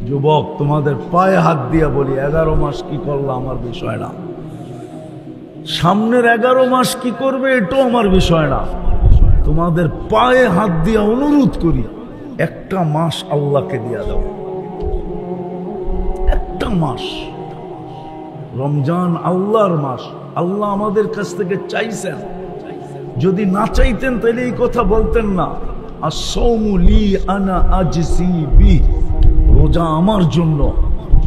যুবক, তোমাদের পায়ে হাত দিয়া বলি, 11 মাস কি করলা আমার বিষয় না, সামনের 11 মাস কি করবে এটাও আমার বিষয় না। তোমাদের পায়ে হাত দিয়া অনুরোধ করি, একটা মাস আল্লাহকে দিয়া দাও। একটা মাস, রমজান আল্লাহর মাস, আল্লাহ আমাদের কাছ থেকে চাইছেন। যদি না চাইতেন তাহলে এই কথা বলতেন না, আস-সাওমু লি আনা আজজি বি, রোজা আমার জন্য,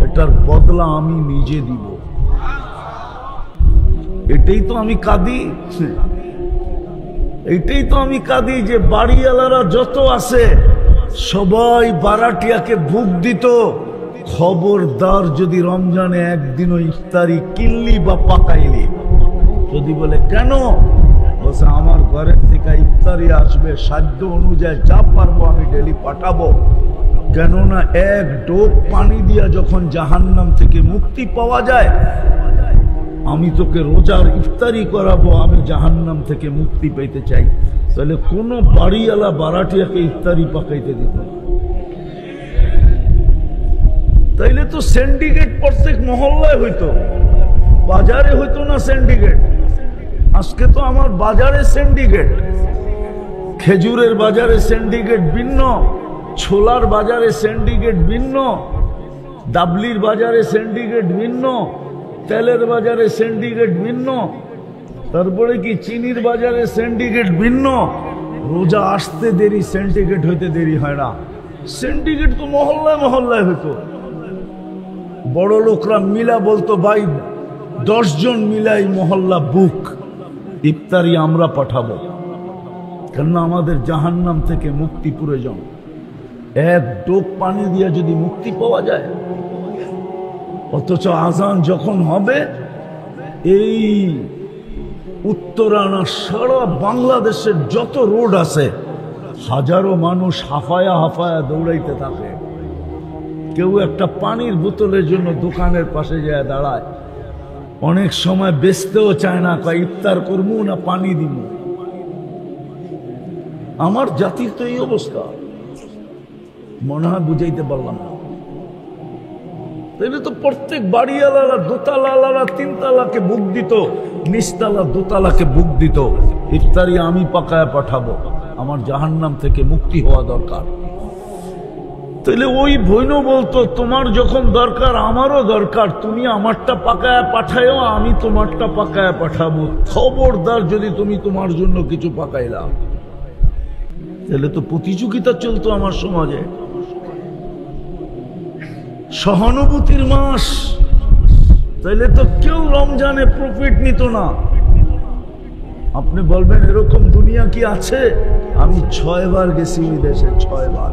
এটার বদলা আমি নিজে দিব। এটাই তো আমি কাঁদি, এইটাই তো আমি কাঁদি যে বাড়িওয়ালারা যত আছে সবাই বারাটিয়াকে ভোগ দিত। খবরদার যদি রমজানে একদিনও ইফতারি কিনলি বা পাকাইলি, যদি বলে কেন, বলছে আমার ঘরের থেকে ইফতারি আসবে, সাধ্য অনুযায়ী যা পারবো আমি ডেলি পাঠাবো। কেননা এক ডোক পানি দিয়া যখন জাহান্নাম থেকে মুক্তি পাওয়া যায়, আমি তোকে রোজার ইফতারি করাবো, আমি জাহান্নাম থেকে মুক্তি পেতে চাই। তাহলে কোন বাড়িওয়ালা বারাটিয়াকে ইফতারি পাকাইতে দিত না। তাইলে তো সিন্ডিকেট প্রত্যেক মহল্লায় হইতো, বাজারে হইতো না সিন্ডিকেট। আজকে তো আমার বাজারে সিন্ডিকেট, খেজুরের বাজারে সিন্ডিকেট ভিন্ন, ছোলার বাজারে সিন্ডিকেট ভিন্ন, ডাবলির বাজারে সিন্ডিকেট ভিন্ন, তেলের বাজারে সিন্ডিকেট ভিন্ন, তারপরে কি চিনির বাজারে সিন্ডিকেট ভিন্ন। রোজা আসতে দেরি, সিন্ডিকেট হইতে দেরি হয় না। সিন্ডিকেট তো মহল্লায় মহল্লায় হইতো। বড় লোকরা মিলা বলতো, ভাই 10 জন মিলাই মহল্লা বুক, ইফতারি আমরা পাঠাবো, কেননা আমাদের জাহান্নাম থেকে মুক্তি প্রয়োজন। এক ডোক পানি দিয়া যদি মুক্তি পাওয়া যায়, অথচ আজান যখন হবে, এই উত্তরানা সারা বাংলাদেশের যত রোড আছে, হাজারো মানুষ হাফায়া হাফায়া দৌড়াইতে থাকে। কেউ একটা পানির বোতলের জন্য দোকানের পাশে যায় দাঁড়ায়, অনেক সময় বেচতেও চায় না, কয় ইফতার করবো না পানি দিব। আমার জাতির তো এই অবস্থা, মনে হয় বুঝাইতে পারলাম না। তাইলে তো প্রত্যেক বাড়িওয়ালারা, দোতলাওয়ালারা 3 তালাকে বুক দিত, নিচতলা দোতলাকে বুক দিত, ইফতারি আমি পাকায় পাঠাবো, আমার জাহান্নাম থেকে মুক্তি হওয়া দরকার। তাহলে ওই বইনও বলতো, তোমার যখন দরকার আমারও দরকার, তুমি আমারটা পাকায় পাঠায়ও, আমি তোমারটা পাকায় পাঠাবো। খবরদার যদি তুমি তোমার জন্য কিছু পাকাইলা, তাহলে তো প্রতিযোগিতা চলতো আমার সমাজে। সহানুভূতির মাস, তাইলে তো কেউ রমজানে প্রফিট নিত না। আপনি বলবেন এরকম দুনিয়া কি আছে? আমি 6 বার গেছি ওই দেশে, 6 বার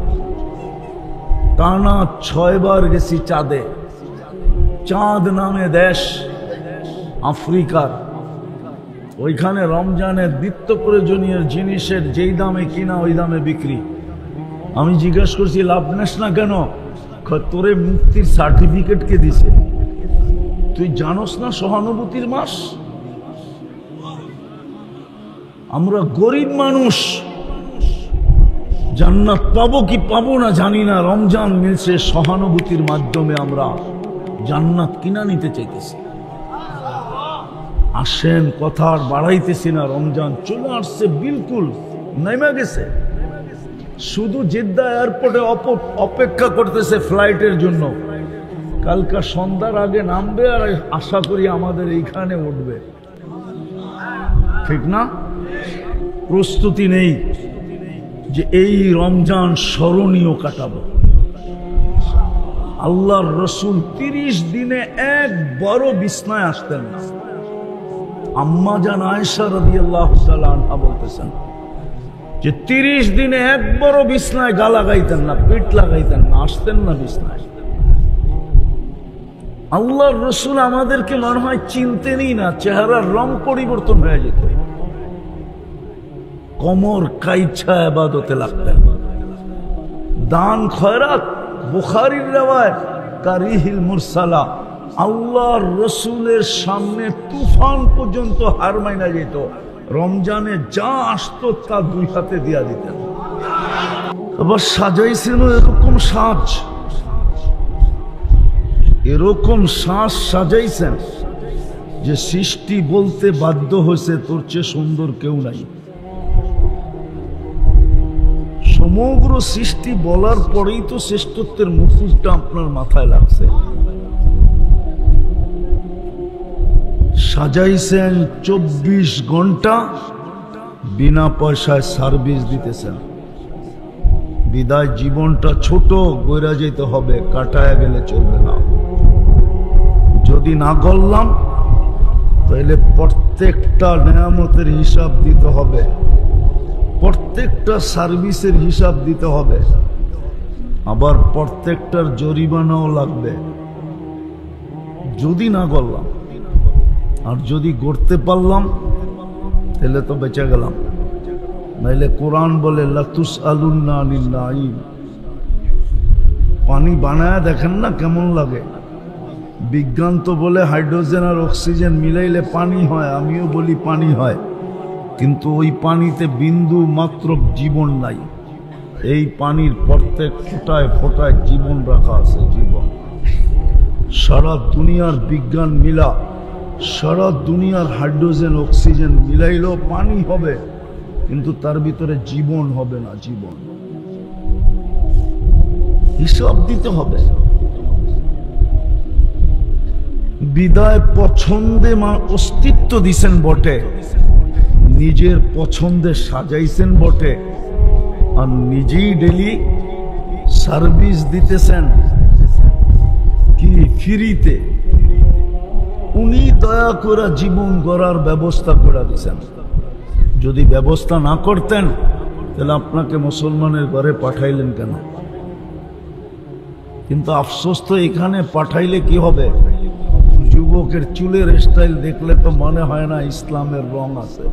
টানা 6 বার গেছি চাঁদে। চাঁদ নামে দেশ আফ্রিকার, ওইখানে রমজানের নিত্য প্রয়োজনীয় জিনিসের যেই দামে কিনা ওই দামে বিক্রি। আমি জিজ্ঞেস করছি লাভ নেস না কেন? তোরে মুক্তির সার্টিফিকেট কে দিছে? তুই জানোস না সহানুভূতির মাস? আমরা গরিব মানুষ, জান্নাত পাবো কি পাবো না জানি না। রমজান মিলছে, সহানুভূতির মাধ্যমে আমরা জান্নাত কিনা নিতে চাইতেছি। আসেন, কথা আর বাড়াইতেছি না। রমজান চলে আসছে, বিলকুল নেমে গেছে। শুধু জেদ্দা এয়ারপোর্টে অপেক্ষা করতেছে ফ্লাইটের জন্য। কালকা সন্ধ্যার আগে নামবে, আর আশা করি আমাদের এইখানে উঠবে, ঠিক না? প্রস্তুতি নেই যে এই রমজান স্মরণীয় কাটাবো। আল্লাহর রসুল 30 দিনে একবারও বিছনায় আসতেন না। আম্মা জান আয়েশা রাদিয়াল্লাহু তাআলা আনহা বলতেছেন যে 30 দিনে একবারও বিছনায় গা লাগাইতেন না, পিঠ লাগাইতেন না, আসতেন না বিছনায়। আল্লাহর রসুল আমাদেরকে মনে হয় চিনতেনই না, চেহারার রং পরিবর্তন হয়ে যেত। কমর কাইছা ইবাদতে লাগতেন। দান খয়রাত, বুখারীর রওয়ায়াত, কারিহিল মুরসালা, আল্লাহর রসুলের সামনে তুফান পর্যন্ত হার মাইনা যেত। রমজানে যা আসতো তা 2 হাতে দিয়া দিতেন। আবার সাজাইছিল এরকম সাজ, এরকম শ্বাস সাজাইছেন যে সৃষ্টি বলতে বাধ্য হয়েছে তোর চেয়ে সুন্দর কেউ নাই। সমগ্র সৃষ্টি বলার পরেই তো শ্রেষ্ঠত্বের মুকুটটা আপনার মাথায় লাগছে। সাজাইছেন 24 ঘন্টা, বিনা পয়সায় সার্ভিস দিতেছেন। বিদায় জীবনটা ছোট, গইরা যেতে হবে, কাটায় গেলে চলবে না। যদি না করলাম তাহলে প্রত্যেকটা নেয়ামতের হিসাব দিতে হবে, প্রত্যেকটা সার্ভিসের হিসাব দিতে হবে, আবার প্রত্যেকটার জরিমানাও লাগবে যদি না করলাম। আর যদি করতে পারলাম তাহলে তো বেঁচে গেলাম। নাইলে কোরআন বলে লাতুসআলুন্না আনিন নাঈম। পানি বানায় দেখেন না কেমন লাগে। বিজ্ঞান তো বলে হাইড্রোজেন আর অক্সিজেন মিলাইলে পানি হয়, আমিও বলি পানি হয়, কিন্তু ওই পানিতে বিন্দু মাত্র জীবন নাই। এই পানির প্রত্যেক ফোঁটায় ফোঁটায় জীবন রাখা আছে, জীবন। সারা দুনিয়ার বিজ্ঞান মিলা, সারা দুনিয়ার হাইড্রোজেন অক্সিজেন মিলাইলেও পানি হবে, কিন্তু তার ভিতরে জীবন হবে না। জীবন হিসাব দিতে হবে। বিদায় পছন্দে অস্তিত্ব দিছেন বটে, নিজের পছন্দে সাজাইছেন বটে, আর নিজেই ডেলি সার্ভিস দিতেছেন কি ফ্রিতে। উনি দয়া করে জীবন গড়ার ব্যবস্থা করে দিছেন। যদি ব্যবস্থা না করতেন তাহলে আপনাকে মুসলমানের ঘরে পাঠাইলেন কেন? কিন্তু আফসোস তো এখানে পাঠাইলে কি হবে? যুবকের চুলের স্টাইল দেখলে তো মনে হয় না ইসলামের রং আছে।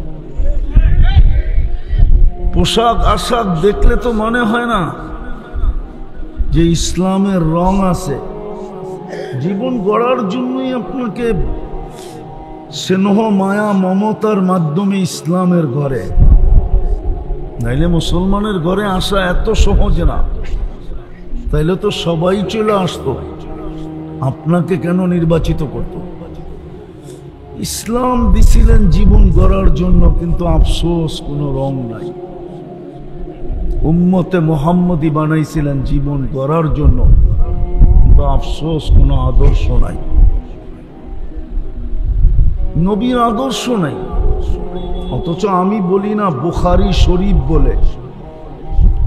পোশাক আশাক দেখলে তো মনে হয় না যে ইসলামের রং আছে। জীবন গড়ার জন্যই আপনাকে স্নেহ মায়া মমতার মাধ্যমে ইসলামের ঘরে, নাইলে মুসলমানের ঘরে আসা এত সহজ না। তাইলে তো সবাই চলে আসতো, আপনাকে কেন নির্বাচিত করত? ইসলাম দিছিলেন জীবন গড়ার জন্য, কিন্তু আফসোস কোনো রং নাই। উম্মতে মুহাম্মদী বানাইছিলেন জীবন গড়ার জন্য, কিন্তু আফসোস কোনো আদর্শ নাই, নবীর আদর্শ নাই। অথচ আমি বলি না বুখারী শরীফ বলে,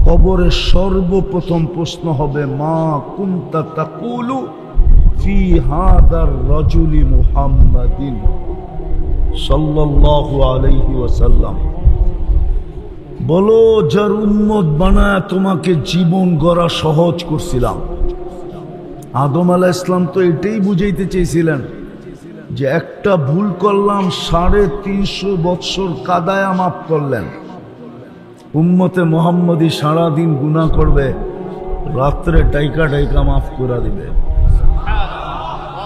কবরে সর্বপ্রথম প্রশ্ন হবে মা কুনতা তাকুলু ফি হাদার রাজুলি মুহাম্মাদিন সাল্লাল্লাহু আলাইহি ওয়াসাল্লাম। বলো যার উম্মত বানায় তোমাকে জীবন গড়া সহজ করছিলাম। আদম আলাইহিস সালাম তো এটাই বুঝাইতে চেয়েছিলেন যে একটা ভুল করলাম, 350 বৎসর কাদায়া মাফ করলেন। উম্মতে মুহাম্মদী সারাদিন গুনাহ করবে, রাত্রে টাইকা টাইকা মাফ করে দিবে।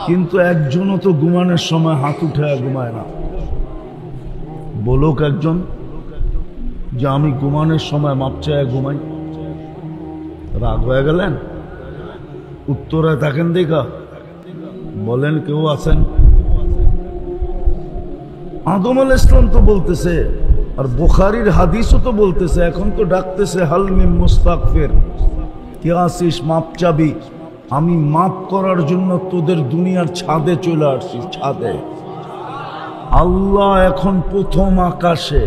কিন্তু একজনও তো ঘুমানোর সময় হাত উঠায় ঘুমায় না। বলুক একজন যে আমি ঘুমানোর সময় মাপ চায় ঘুমাই। রাগ হয়ে গেলেন? উত্তরে থাকেন দেখা বলেন কেউ আছেন? আদম আলাইহিস সালাম তো বলতেছে, আর বুখারীর হাদিসও তো বলতেছে, এখন তো ডাকতেছে হাল মিন মুস্তাগফির, কে আসিস মাপ চাবি? আমি মাপ করার জন্য তোদের দুনিয়ার ছাদে চলে আসছি। ছাদে আল্লাহ এখন প্রথম আকাশে,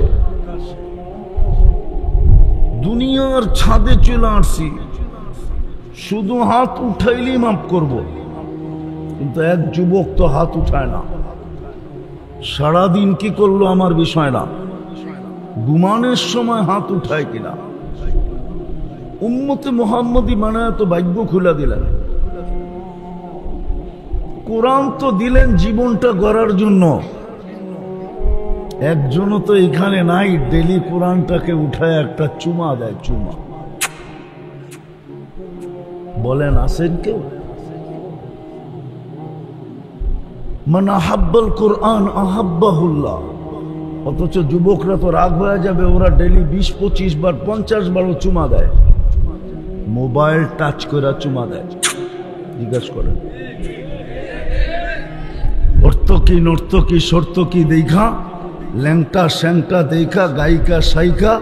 দুনিয়ার ছাদে চলে আসছি। শুধু হাত উঠাইলেই মাপ করব, কিন্তু এক যুবক তো হাত উঠায় না। সারাদিন কি করলো আমার বিষয় না, ঘুমানোর সময় হাত উঠায় কিনা। উম্মতে মুহাম্মদী বানায় তো ভাগ্য খুলে দিলেন। কোরআন তো দিলেন জীবনটা গড়ার জন্য। একজনও তো এখানে নাই ডেলি কোরআনটাকে উঠায় একটা চুমা দেয়। চুমা বলেন আছেন কেউ? মান আহাব্বাল কোরআন আহাব্বাহুল্লাহ। অথচ যুবকরা তো রাগ হয়ে যাবে, ওরা ডেলি 20-25 বার 50 বারও চুমা দেয়। মোবাইল টাচ করে চুমা দেয়। জিজ্ঞাসা করেন। অর্থকি নর্তকি সর্তকি দেখা, ল্যাংটা স্যাংটা দেখা, গায়িকা সাইকা,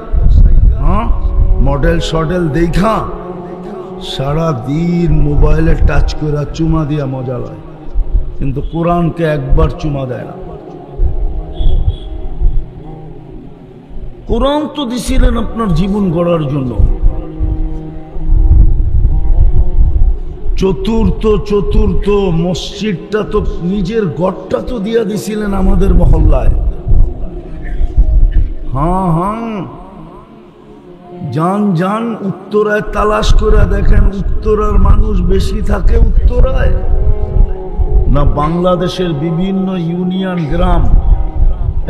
হ্যাঁ মডেল সডেল দেখা সারা দিন মোবাইলে টাচ করে চুমা দিয়া মজা লয়, কিন্তু কোরআনকে একবার চুমা দেয় না। কোরআন তো দিছিলেন আপনার জীবন গড়ার জন্য। চতুর্থ মসজিদটা তো নিজের গড়টা তো দিয়া দিছিলেন আমাদের মহল্লায়। হ্যাঁ যান উত্তরায় তালাশ করে দেখেন, উত্তরার মানুষ বেশি থাকে উত্তরায় না বাংলাদেশের বিভিন্ন ইউনিয়ন গ্রাম,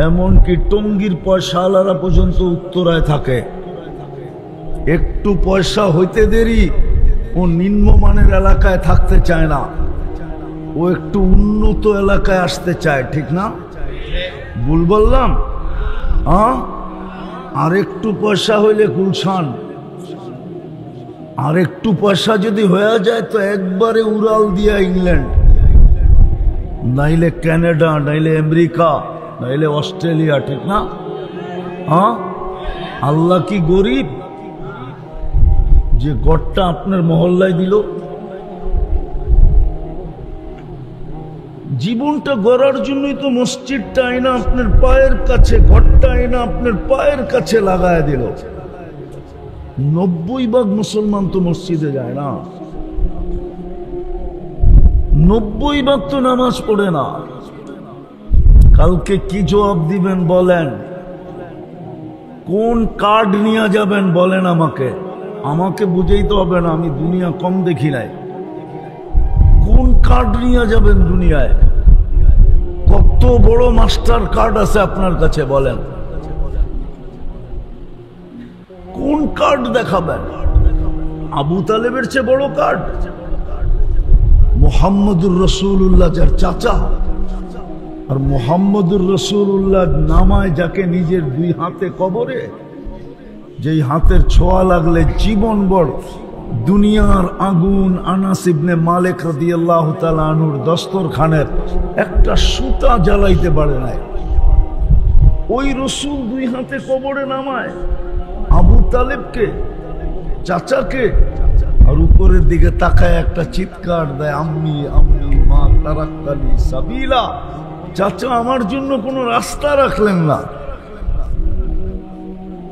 এমনকি টঙ্গীর পয়সাওয়ালারা পর্যন্ত উত্তরায় থাকে। একটু পয়সা হইতে দেরি ও নিম্নমানের এলাকায় থাকতে চায় না, ও একটু উন্নত এলাকায় আসতে চায়, ঠিক না? ভুল বললাম? আর একটু পয়সা হইলে গুলশান, আর একটু পয়সা যদি হয়ে যায় তো একবারে উড়াল দিয়া ইংল্যান্ড, নাইলে কানাডা, নাইলে আমেরিকা, নাইলে অস্ট্রেলিয়া, ঠিক না? আল্লাহ কি গরিব যে গড়টা আপনার মহল্লায় দিল? জীবনটা গড়ার জন্যই তো মসজিদটা আইনা আপনার পায়ের কাছে, ঘরটা আইনা আপনার পায়ের কাছে লাগায় দিল। 90% মুসলমান তো মসজিদে যায় না, 90% তো নামাজ পড়ে না। কালকে কি জবাব দিবেন বলেন? কোন কার্ড নিয়ে যাবেন বলেন আমাকে? আমাকে বুঝাইতে হবে না, আমি দুনিয়া কম দেখি নাই। কোন কার্ড নিয়ে যাবেন দুনিয়ায়? কত বড় মাস্টার কার্ড আছে আপনার কাছে বলেন? কোন কার্ড দেখাবেন? আবু তালেবের চেয়ে বড় কার্ড? মুহাম্মদুর রাসূলুল্লাহ যার চাচা, আর মুহাম্মদুর রাসূলুল্লাহ নামায় যাকে নিজের দুই হাতে কবরে, যেই হাতের ছোঁয়া লাগলে জীবন বড় দুনিয়ার আগুন আনাস ইবনে মালিক রাদিয়াল্লাহু তাআলা আনহুর দস্তরখানের একটা সুতা জ্বালাইতে পারে নাই। ওই রাসূল দুই হাতে কবরে নামায় আবু তালেবকে, চাচাকে, আর উপরের দিকে তাকায় একটা চিৎকার দেয়, আম্মি আম্মি মা তারাক্কানি সাবিলা। চাচা আমার জন্য কোনো রাস্তা রাখলেন না,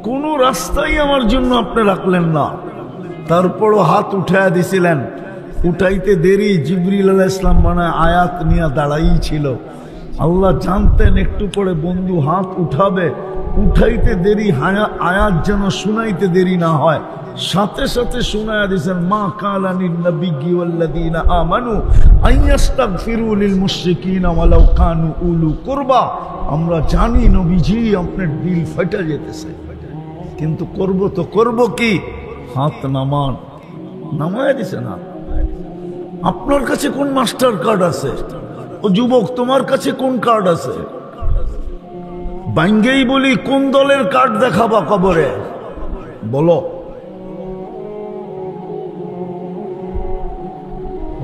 কোনো রাস্তাই আমার জন্য আপনি রাখলেন না। তারপরও হাত উঠাইয়া দিছিলেন, উঠাইতে দেরি জিবরিল আলাইহিস সালাম মানে আয়াত নিয়ে দাঁড়াই ছিল। আল্লাহ জানতেন একটু পরে বন্ধু হাত উঠাবে, উঠাইতে দেরি, আয়াত যেন শুনাইতে দেরি না হয়, সাথে সাথে শুনাইয়া দিয়েছেন, মা কালানিন নবিয়্যি ওয়াল্লাযীনা আমানু আইয়াস্তাগফিরু লিল মুশরিকিনা ওয়ালাউ কানু উলু কুরবা। আমরা জানি নবীজি আপনার দিল ফাটা যেতেছে, কিন্তু করব তো করব কি? হাত নামান, নামায় দিছে না। আপনার কাছে কোন মাস্টার কার্ড আছে? ও যুবক, তোমার কাছে কোন কার্ড আছে? বাইঙ্গেই বলি, কোন দলের কার্ড দেখাবা কবরে? বলো।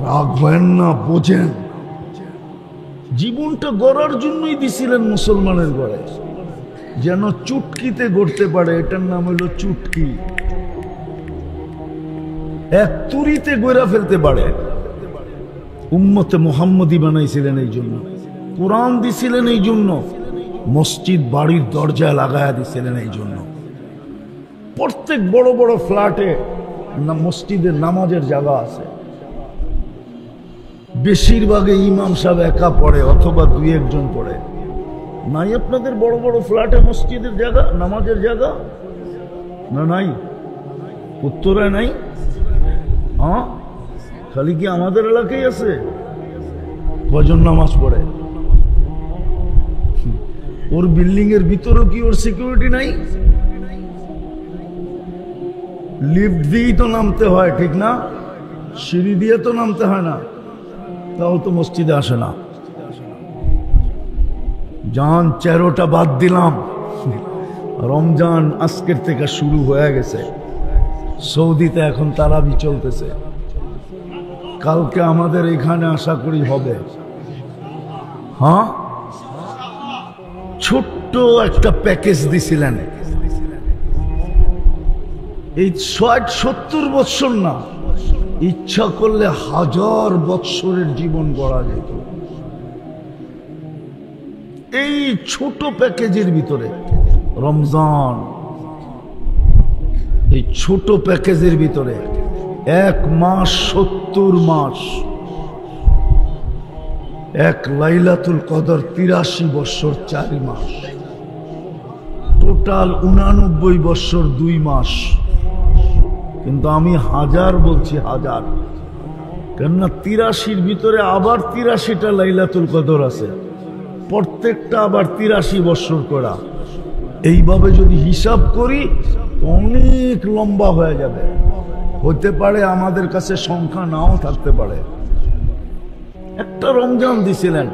রাখবেন না, বোঝেন জীবনটা গড়ার জন্যই দিছিলেন মুসলমানের ঘরে, যেন চুটকিতে গড়তে পারে। এটার নাম হলো চুটকি। এক তুরিতে গড়া ফেলতে পারে। উম্মতে মুহাম্মদী বানাইছিলেন এই জন্য, কোরআন দিছিলেন এই জন্য, মসজিদ বাড়ির দরজায় লাগায়া দিছিলেন এই জন্য। প্রত্যেক বড় বড় ফ্ল্যাটে মসজিদের নামাজের জায়গা আছে। বেশিরভাগে ইমাম সাহেব একা পড়ে অথবা দুই একজন পড়ে। নাই আপনাদের বড় বড় ফ্ল্যাটে মসজিদের জায়গা, নামাজের জায়গা? না নাই, উত্তরায় নাই। হ্যাঁ, খালি কি আমাদের এলাকায় আছে? কজন নামাজ পড়ে? ওর বিল্ডিং এর ভিতরেও কি ওর সিকিউরিটি নাই? লিফট দিয়েই তো নামতে হয়, ঠিক না? সিঁড়ি দিয়ে তো নামতে হয় না, তাও তো মসজিদে আসে না। জান 13টা বাদ দিলাম, রমজান আজকের থেকে শুরু হয়ে গেছে। সৌদিতে এখন তারাবি চলতেছে। কালকে আমাদের এখানে আশা করি হবে। হ্যাঁ, ছোট্ট একটা প্যাকেজ দিছিলেন। এই ৬০-৭০ বৎসর না, ইচ্ছা করলে ১০০০ বৎসরের জীবন গড়া যেত এই ছোট প্যাকেজের ভিতরে। রমজান এই ছোট প্যাকেজের ভিতরে ১ মাস ৭০ মাস, ১ লাইলাতুল কদর ৮৩ বৎসর ৪ মাস, টোটাল ৮৯ বৎসর ২ মাস। কিন্তু আমি ১০০০ বলছি, ১০০০, কেননা ৮৩-র ভিতরে আবার ৮৩টা লাইলাতুল কদর আছে, প্রত্যেকটা আবার ৮৩ বৎসর করা। এইভাবে যদি হিসাব করি অনেক লম্বা হয়ে যাবে। হতে পারে আমাদের কাছে সংখ্যা নাও থাকতে পারে। একটা রমজান দিছিলেন,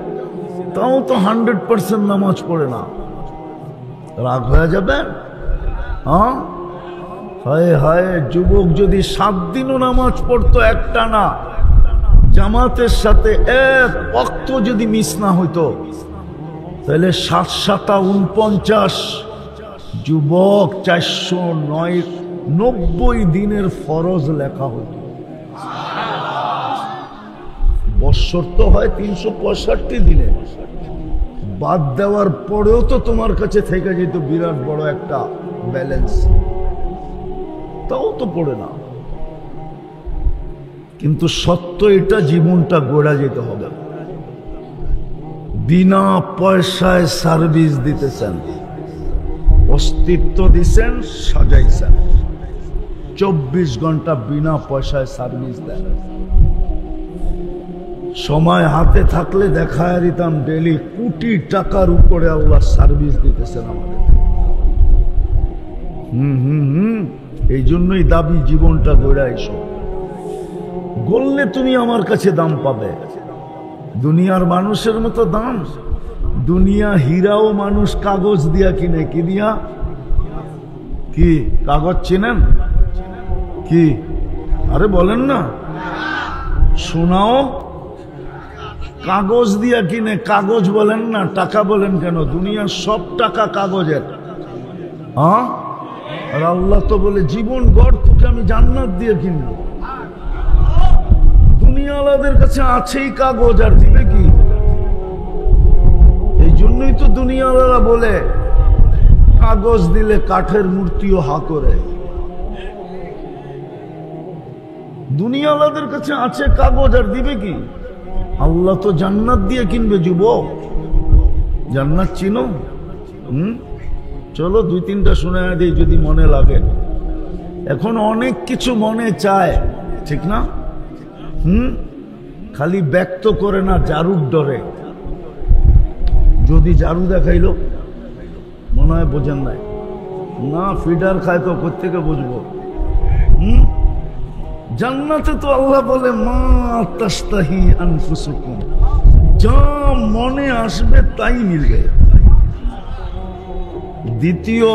তাও তো 100% নামাজ পড়ে না, রাগ হয়ে যাবে? হ্যাঁ, হায় হায়, যুবক যদি ৭ দিনও নামাজ পড়তো একটা না, জামাতের সাথে ১ ওয়াক্ত যদি মিস না হইতো, তাহলে ৭-৭-৪৯ যুবক ৪৯০ দিনের ফরজ লেখা হতো। বৎসর তো হয় ৩৬৫ দিনে, বাদ দেওয়ার পরেও তো তোমার কাছে থেকে যেত বিরাট বড় একটা ব্যালেন্স, তাও তো পড়ে না। কিন্তু সত্য এটা, জীবনটা গড়া যেতে হবে। বিনা পয়সায় সার্ভিস দিতেছেন, অস্তিত্ব দিছেন, সাজাইছেন, ২৪ ঘন্টা বিনা পয়সায় সার্ভিস দেন। সময় হাতে থাকলে দেখায় দিতাম ডেলি কোটি টাকার উপরে আল্লাহ সার্ভিস দিতেছেন আমাদের। এই জন্যই দাবি জীবনটা গড়া এসো, গড়লে তুমি আমার কাছে দাম পাবে। দুনিয়ার মানুষের মতো দাম, দুনিয়া হীরাও মানুষ কাগজ দিয়া কিনে। কি দিয়া? কি কাগজ চিনেন? কি আরে বলেন না, সোনাও কাগজ দিয়া কিনে। কাগজ বলেন না, টাকা বলেন কেন? দুনিয়ার সব টাকা কাগজের। হ্যাঁ, আর আল্লাহ তো বলে জীবন গড় তোকে আমি জান্নাত দিয়ে কিনবো। দুনিয়াওয়ালাদের কাছে আছেই কাগজ, আর দিবে কি? এই জন্যই তো দুনিয়াওয়ালারা বলে কাগজ দিলে কাঠের মূর্তিও হা করে। দুনিয়াওয়ালাদের কাছে আছে কাগজ, আর দিবে কি? আল্লাহ তো জান্নাত দিয়ে কিনবে। যুবক, জান্নাত চিনো? চলো ২-৩টা শুনে দিই যদি মনে লাগে। এখন অনেক কিছু মনে চায়, ঠিক না? খালি ব্যক্ত করে না, জারুর ডরে। যদি জারু দেখাইলো মনে হয় বোঝেন নাই, না ফিডার খায় তো কোত্থেকে বুঝবো? জান্নাতে তো আল্লাহ বলে মা তাস্তাহি আনফুসুকুম, যা মনে আসবে তাই মিলবে। দ্বিতীয়,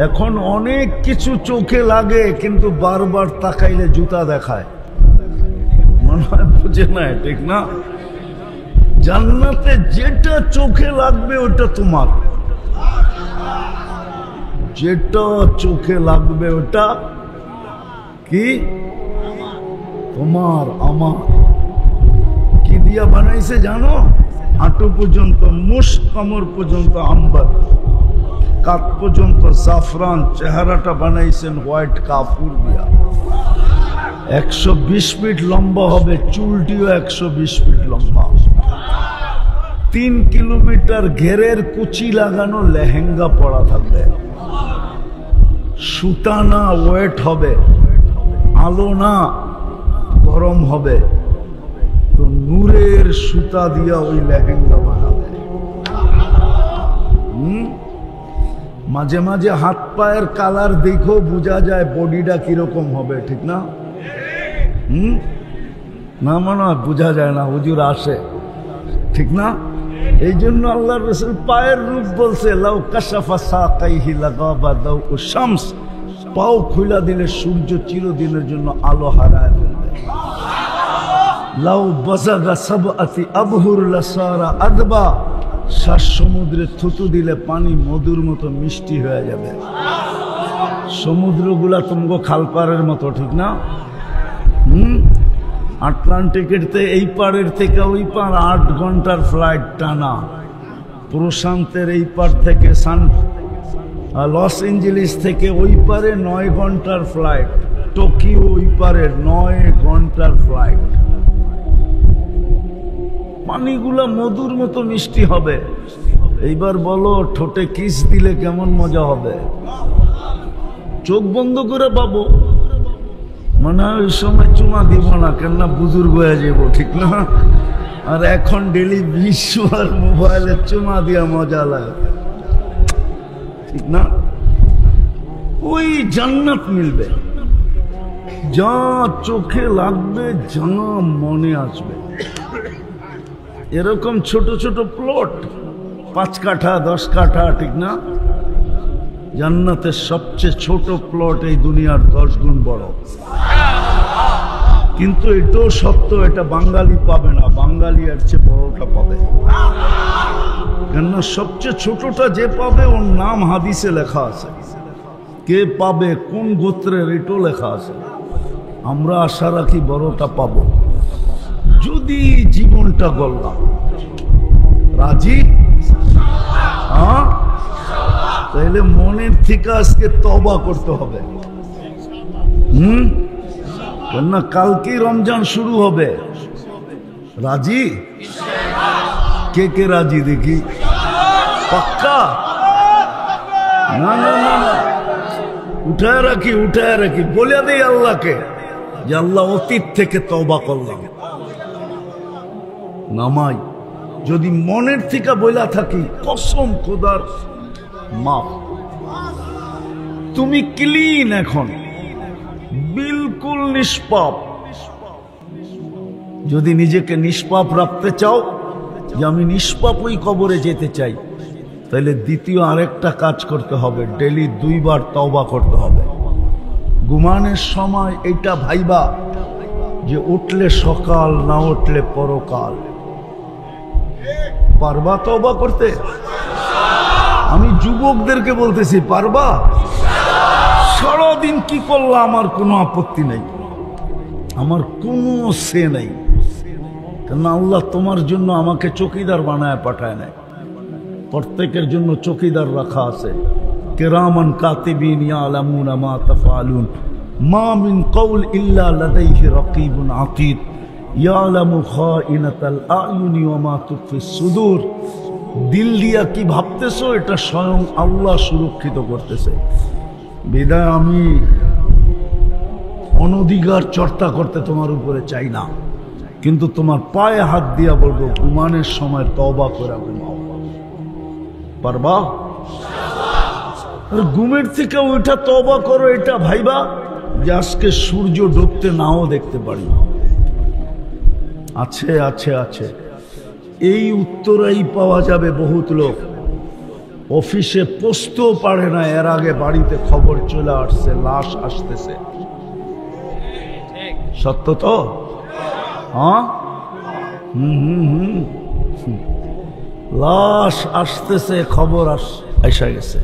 এখন অনেক কিছু চোখে লাগে কিন্তু বারবার তাকাইলে জুতা দেখায়, মনে হয় বুঝে নাই, ঠিক না? জান্নাতে যেটা চোখে লাগবে ওটা তোমার, যেটা চোখে লাগবে ওটা কি? তোমার, আমার। কি দিয়া বানাইছে জানো? হাঁটু পর্যন্ত মুস্ক, কামর পর্যন্ত আম্বার, কাত পর্যন্ত জাফরান, চেহারাটা বানাইছেন হোয়াইট কাপড় দিয়া। ১২০ ফিট লম্বা হবে, চুলটিও ১২০ ফিট লম্বা। ৩ কিলোমিটার ঘেরের কুচি লাগানো লেহেঙ্গা পরা থাকবে। সুতা না ওয়েট হবে, আলো না গরম হবে, তো নূরের সুতা দিয়া ওই লেহেঙ্গা বানাবে। মাঝে মাঝে হাত পায়ের কালার দেখো বোঝা যায় বডিটা কিরকম হবে, ঠিক না? না মনে হয় বোঝা যায় না, হুজুর আসে, ঠিক না? এই জন্য আল্লাহ রাসূল পায়ের রূপ বলছে, লাউ কাশাফা সাকাইহি লাগাবা দাউ শামস, পাও খুলা দিলে সূর্য চিরদিনের জন্য আলো হারায় ফেলবে। লাউ বাজাগা সাবআতি আবহুর লাসারা আদবা, 7 সমুদ্রে থুতু দিলে পানি মধুর মতো মিষ্টি হয়ে যাবে। সমুদ্রগুলা তুমগো খালপাড়ের মতো, ঠিক না? আটলান্টিকের এই পাড়ের থেকে ওই পার 8 ঘন্টার ফ্লাইট টানা। প্রশান্তের এই পার থেকে লস এঞ্জেলিস থেকে ওই পারে 9 ঘন্টার ফ্লাইট। টোকিও ওই পারে 9 ঘন্টার ফ্লাইট। পানিগুলা মধুর মতো মিষ্টি হবে। এইবার বলো ঠোঁটে কিস দিলে কেমন মজা হবে? চোখ বন্ধ করে পাবো, মানে ওই সময় চুমা দিব না, কেননা বুজুর্গ হয়ে যাবো, ঠিক না? আর এখন ডেলি 20 বার মোবাইলে চুমা দিয়া মজা লাগে, ঠিক না? ওই জান্নাত মিলবে, যা চোখে লাগবে, যা মনে আসবে। এরকম ছোট ছোট প্লট, 5 কাঠা 10 কাঠা, ঠিক না? জান্নাতের সবচেয়ে ছোট প্লট এই দুনিয়ার 10 গুণ বড়। কিন্তু এটাও সত্য, এটা বাঙালি পাবে না, বাঙালি এর চেয়ে বড়টা পাবে। কেননা সবচেয়ে ছোটটা যে পাবে ওর নাম হাদিসে লেখা আছে, কে পাবে কোন গোত্রের এটাও লেখা আছে। আমরা আশা রাখি বড়টা পাবো, যদি জীবনটা গল্লাম। রাজি? হ্যাঁ, তাহলে মনের থেকে আজকে তওবা করতে হবে। কেননা কালকে রমজান শুরু হবে। রাজি? কে কে রাজি দেখি? পাক্কা? না না না না, উঠায় রাখি, উঠায় রাখি, বলে দেই আল্লাহকে যে আল্লাহ অতীত থেকে তওবা করলাম। নামাই যদি মনের থেকে বইলা থাকি, কসম খোদার মাফ, তুমি ক্লিন, এখন বিলকুল নিষ্পাপ। যদি নিজেকে নিষ্পাপ রাখতে চাও, যে আমি নিষ্পাপই কবরে যেতে চাই, তাহলে দ্বিতীয় আরেকটা কাজ করতে হবে, ডেলি 2 বার তওবা করতে হবে। ঘুমানোর সময় এটা ভাইবা যে উঠলে সকাল, না উঠলে পরকাল। পারবা তওবা করতে? আমি যুবকদেরকে বলতেছি, পারবা? সারাদিন কি করলা আমার কোনো আপত্তি নেই, আমার কোনো সে নেই, কেন আল্লাহ তোমার জন্য আমাকে চৌকিদার বানায় পাঠায় নাই। প্রত্যেকের জন্য চৌকিদার রাখা আছে, কিরামান কাতিবিন ইয়ালামুনা মা তাফআলুন, মা মিন কওল ইল্লা লাদাইহি রাকিবুন আতীদ, ইয়ালামু খাইনাতাল আয়ুনি ওয়া মা তুখফিস সুদূর। দিল দিয়া কি ভাবতেছো এটা স্বয়ং আল্লাহ সুরক্ষিত করতেছে। বিদায় আমি অনধিকার চর্চা করতে তোমার উপরে চাই না, কিন্তু তোমার পায়ে হাত দিয়া বলবো, ঘুমানোর সময় তওবা করে ঘুমাও। পারবা? ঘুমের থেকে ওইটা তওবা করো, এটা ভাইবা যে আজকে সূর্য ডুবতে নাও দেখতে পারি। আছে আছে আছে, এই উত্তরাই পাওয়া যাবে। বহুত লোক অফিসে পৌঁছতেও পারে না, এর আগে বাড়িতে খবর চলে আসছে লাশ আসতেছে। সত্য তো? হ্যাঁ, লাশ আসতেছে, খবর আসা গেছে।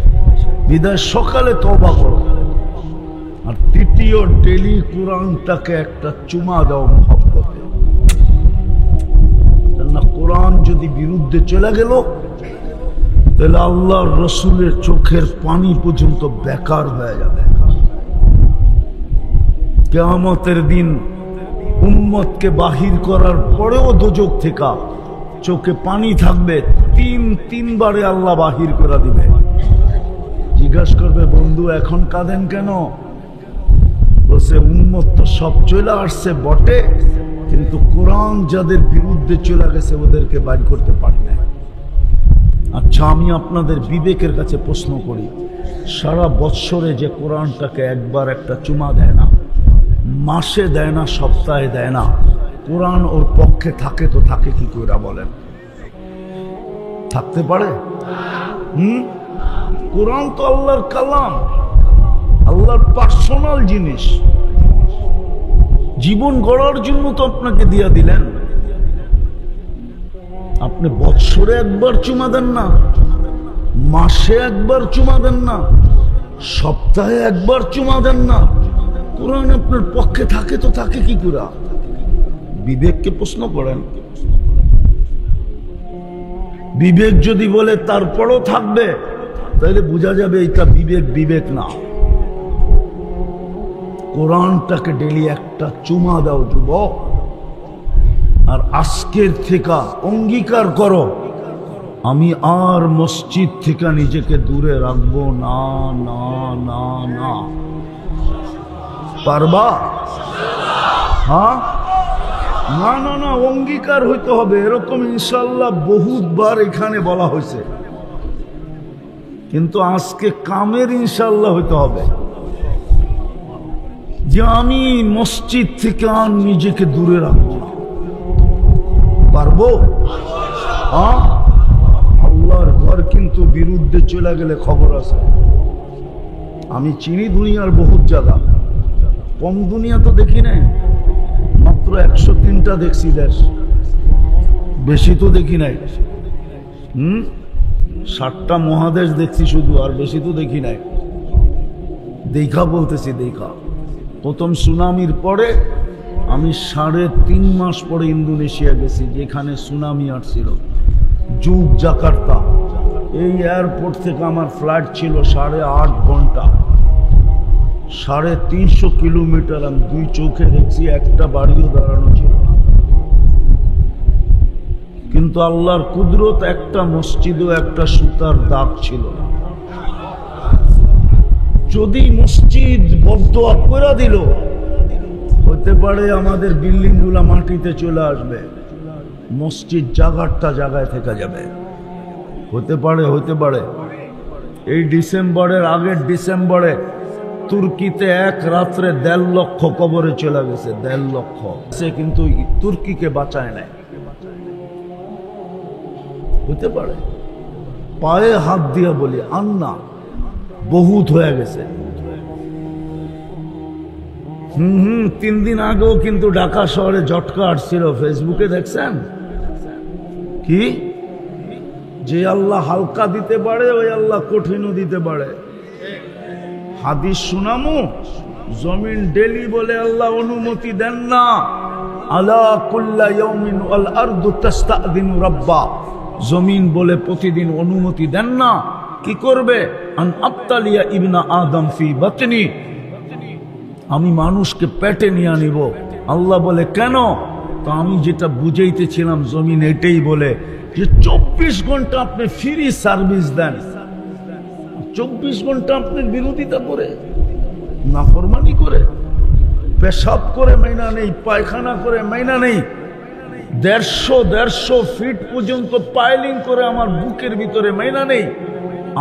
বিদায় সকালে তওবা করো। আর তৃতীয়, ডেলি কোরআনটাকে একটা চুমা দাও মহব্বতে। না, কোরআন যদি বিরুদ্ধে চলে গেল, তাহলে আল্লাহর রসুলের চোখের পানি পর্যন্ত বেকার হয়ে যাবে। কিয়ামতের দিন উম্মতকে বাহির করার পরেও দোজখ থেকে চোখে পানি থাকবে, 3 বারে আল্লাহ বাহির করে দিবে। জিজ্ঞাসা করবে, বন্ধু এখন কাঁদেন কেন? বলছে, উম্মত তো সব চলে আসছে বটে, কিন্তু কোরআন যাদের বিরুদ্ধে চলে গেছে ওদেরকে বাইর করতে পারি না। আচ্ছা, আমি আপনাদের বিবেকের কাছে প্রশ্ন করি, সারা বৎসরে যে কোরআনটাকে একবার একটা চুমা দেয় না, মাসে দেয় না, সপ্তাহে দেয় না, কোরআন ওর পক্ষে থাকে তো থাকে কি করে বলেন? থাকতে পারে? কোরআন তো আল্লাহর কালাম, আল্লাহর পার্সোনাল জিনিস। জীবন গড়ার জন্য তো আপনাকে দিয়া দিলেন। আপনি বৎসরে একবার চুমা দেন না, মাসে একবার চুমা দেন না, সপ্তাহে একবার চুমা দেন না। কোরআন আপনার পক্ষে থাকে তো থাকে কি করে? বিবেককে প্রশ্ন করেন। বিবেক যদি বলে তারপরও থাকবে, তাহলে বোঝা যাবে এটা বিবেক বিবেক না। কোরআনটাকে ডেলি একটা চুমা দাও যুবক, আর আজকের থেকে অঙ্গীকার করো আমি আর মসজিদ থেকে নিজেকে দূরে রাখবো না না না না। পারবা? হ্যাঁ, না না না, অঙ্গীকার হইতে হবে। এরকম ইনশাল্লাহ বহুতবার এখানে বলা হয়েছে, কিন্তু আজকে কামের ইনশাল্লাহ হইতে হবে যে আমি মসজিদ থেকে আর নিজেকে দূরে রাখবো না। পারবো? হ্যাঁ, আল্লাহর ঘর কিন্তু বিরুদ্ধে চলে গেলে খবর আছে। আমি চিনি দুনিয়ার বহুত জায়গা, কম দুনিয়া তো দেখি নাই, মাত্র 103টা দেখছি দেশ, বেশি তো দেখি নাই। 60টা মহাদেশ দেখছি শুধু, আর বেশি তো দেখি নাই। দেখা বলতেছি, দেখা। প্রথম সুনামির পরে আমি 3.5 মাস পরে ইন্দোনেশিয়া গেছি, যেখানে সুনামি আসছিল, যুগ জাকার্তা। এই এয়ারপোর্ট থেকে আমার ফ্লাইট ছিল 8.5 ঘন্টা, 350 কিলোমিটার। আমি 2 চোখে দেখছি, একটা বাড়িও দাঁড়ানো ছিল না। কিন্তু আল্লাহর কুদরত, একটা মসজিদও একটা সুতার দাগ ছিল না। যদি মসজিদ বদদোয়া করে দিল, হতে পারে আমাদের বিল্ডিং গুলা মাটিতে চলে আসবে, মসজিদ জায়গাটা জায়গায় থেকে যাবে। হতে পারে, হতে পারে। এই ডিসেম্বরের আগের ডিসেম্বরে তুর্কিতে এক রাত্রে 1.5 লক্ষ কবরে চলে গেছে, 1.5 লক্ষ। সে কিন্তু তুর্কিকে বাঁচায় নাই। হতে পারে। পায়ে হাত দিয়ে বলি আন্না বহুত হয়ে গেছে। 3 দিন আগেও কিন্তু ঢাকা শহরে ঝটকা আসছিল, ফেসবুকে দেখছেন কি? যে আল্লাহ হালকা দিতে পারে, ওই আল্লাহ কঠিনও দিতে পারে। হাদিস শুনামু, জমিন ডেলি বলে আল্লাহ অনুমতি দেন না। আলা কুল্লা ইয়াউমিন ওয়াল আরদু তাস্তাদিনু রাব্বা। জমিন বলে প্রতিদিন অনুমতি দেন না। কি করবে? আন আবতালিয়া ইবনা আদম ফি বাতনি। আমি মানুষকে পেটে নিয়ে নিব। আল্লাহ বলে কেন? তো আমি যেটা বুঝাইতেছিলাম, জমিন এটাই বলে যে 24 ঘন্টা আপনি ফ্রি সার্ভিস দেন, 24 ঘন্টা আপনার বিরোধিতা করে, নাফরমানি করে, পেশাব করে মাইনা নেই, পায়খানা করে মাইনা নেই, 150 ফিট পর্যন্ত পাইলিং করে আমার বুকের ভিতরে মাইনা নেই।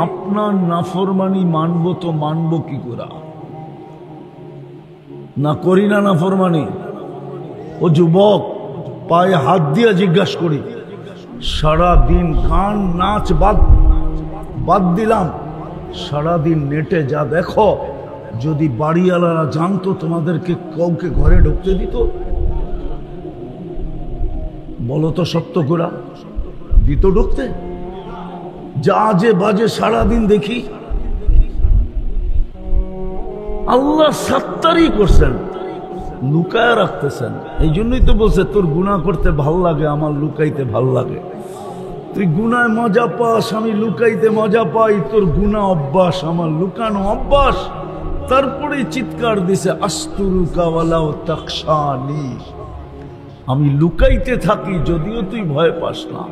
আপনার নাফরমানি মানবো তো মানবো কি করে? না করি না নাফরমানি? ও যুবক, পায়ে হাত দিয়ে জিজ্ঞাসা করি, সারাদিন গান নাচ বাদ দিলাম, সারাদিন নেটে যা দেখো, যদি বাড়িওয়ালারা জানতো তোমাদেরকে কাউকে ঘরে ঢুকতে দিত? বলো তো সত্য করে, দিত ঢুকতে? যা যে বাজে সারাদিন দেখি। আল্লাহ সাত্তারি করছেন, লুকায় রাখতেছেন। এই জন্যই তো বলছে তোর গুনাহ করতে ভাল লাগে, আমার লুকাইতে ভাল লাগে। তুই গুনায় মজা পাস, আমি লুকাইতে মজা পাই। তোর গুনাহ অভ্যাস, আমার লুকানো অভ্যাস। তারপরে চিৎকার দিছে আস্তুরুকা ওয়ালাউ তাকশানি। আমি লুকাইতে থাকি যদিও তুই ভয় পাস না।